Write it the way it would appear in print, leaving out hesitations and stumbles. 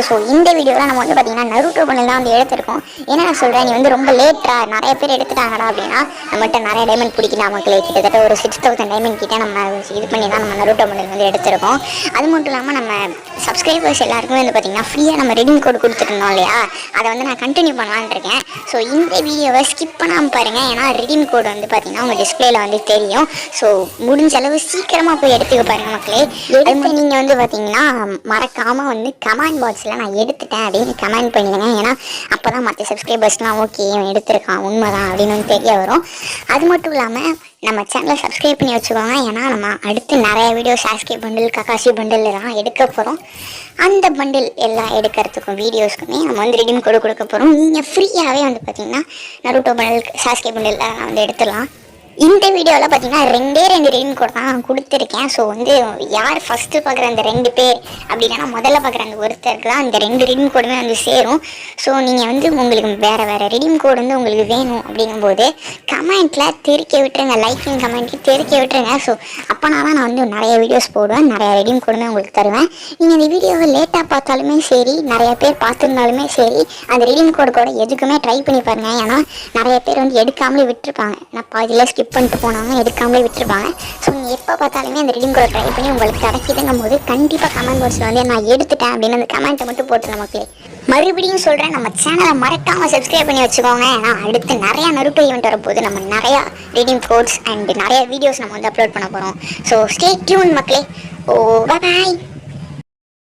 So இந்த வீடியோவில் நம்ம வந்து பார்த்தீங்கன்னா நருட்டோ பண்டில் தான் வந்து எடுத்திருக்கோம். என்ன நான் சொல்கிறேன், நீ வந்து ரொம்ப லேட்டாக நிறைய பேர் எடுத்துட்டாங்கடா அப்படின்னா நம்மகிட்ட நிறைய டைமண்ட் பிடிக்கலாம் மக்களே. கிட்டத்தட்ட ஒரு 6000 டைமண்ட் கிட்டே நம்ம இது பண்ணி தான் நம்ம நருட்டோ பண்டில் வந்து எடுத்திருக்கோம். அது மட்டும் இல்லாமல் நம்ம சப்ஸ்கிரைபர்ஸ் எல்லாருக்குமே வந்து பார்த்தீங்கன்னா ஃப்ரீயாக நம்ம ரெடீம் கோட் கொடுத்துருந்தோம் இல்லையா, அதை வந்து நான் கண்டினியூ பண்ணலான்னு இருக்கேன். ஸோ இந்த வீடியோவை ஸ்கிப் பண்ணாமல் பாருங்கள், ஏன்னா ரெடீம் கோட் வந்து பார்த்தீங்கன்னா உங்கள் டிஸ்பிளேல வந்து தெரியும். ஸோ முடிஞ்ச அளவு சீக்கிரமாக போய் எடுத்துக்க பாருங்கள் மக்களே. எடுத்து நீங்கள் வந்து பார்த்தீங்கன்னா மறக்காமல் வந்து கமெண்ட் பாக்ஸில் நான் எடுத்துட்டேன் அப்படின்னு கமெண்ட் பண்ணிடுங்க. ஏன்னா அப்போ தான் மற்ற சப்ஸ்கிரைபர்ஸ்லாம் ஓகே இவன் எடுத்திருக்கான் உண்மைதான் அப்படின்னு வந்து தெரிய வரும். அது மட்டும் இல்லாமல் நம்ம சேனலை சப்ஸ்கிரைப் பண்ணி வச்சுக்கோங்க. ஏன்னா நம்ம அடுத்து நிறைய videos Sasuke bundle Kakashi bundle எல்லாம் எடுக்க போகிறோம். அந்த பண்டில் எல்லாம் எடுக்கிறதுக்கும் வீடியோஸ்க்குமே நம்ம வந்து ரெடீம் கோட் கொடுக்க போகிறோம். நீங்கள் ஃப்ரீயாகவே வந்து பார்த்தீங்கன்னா நருட்டோ பண்டில் சாஸ்கே பண்டில் வந்து எடுத்துடலாம். இந்த வீடியோவில் பார்த்தீங்கன்னா 2 ரெடீம் கோட் தான் நான் கொடுத்துருக்கேன். ஸோ வந்து யார் ஃபஸ்ட்டு பார்க்குற அந்த 2 பேர் அப்படின்னா முதல்ல பார்க்குற அந்த ஒருத்தருக்கு தான் அந்த 2 ரெடீம் கோடுமே வந்து சேரும். ஸோ நீங்கள் வந்து உங்களுக்கு வேறு ரெடீம் கோடு வந்து உங்களுக்கு வேணும் அப்படிங்கும்போது கமெண்ட்டில் தெரிக்க விட்டுருங்க, லைக்கிங் கமெண்ட்க்கு தெரிக்க விட்டுருங்க. ஸோ அப்போனா தான் நான் வந்து நிறைய வீடியோஸ் போடுவேன், நிறைய ரெடீம் கோடுமே உங்களுக்கு தருவேன். நீங்கள் இந்த வீடியோவை லேட்டாக பார்த்தாலுமே சரி, நிறைய பேர் பார்த்துருந்தாலுமே சரி, அந்த ரெடீம் கோடு கூட எதுக்குமே ட்ரை பண்ணி பாருங்கள். ஏன்னா நிறைய பேர் வந்து எடுக்காமலே விட்டுருப்பாங்க, நான் பாதியில் ஸ்கிப் பண்ணிட்டு போனவங்க எடுக்காமலே விட்டுருப்பாங்க. ஸோ நீங்கள் எப்போ பார்த்தாலுமே அந்த ரெடீம் கோடை ட்ரை பண்ணி உங்களுக்கு கிடைக்கிதுங்கும் போது கண்டிப்பாக கமெண்ட் பாக்ஸில் வந்து நான் எடுத்துட்டேன் அப்படின்னு அந்த கமெண்ட்டை மட்டும் போட்டு நமக்கு மறுபடியும் சொல்கிறேன், நம்ம சேனலை மறக்காமல் சப்ஸ்கிரைப் பண்ணி வச்சுக்கோங்க. ஏன்னா அடுத்து நிறையா நருட்டோ ஈவெண்ட் வரப்போது, நம்ம நிறையா ரெடீம் கோட்ஸ் அண்ட் நிறைய வீடியோஸ் நம்ம வந்து அப்லோட் பண்ண போகிறோம். ஸோ ஸ்டே டியூன் மக்களே. ஓ பாய்.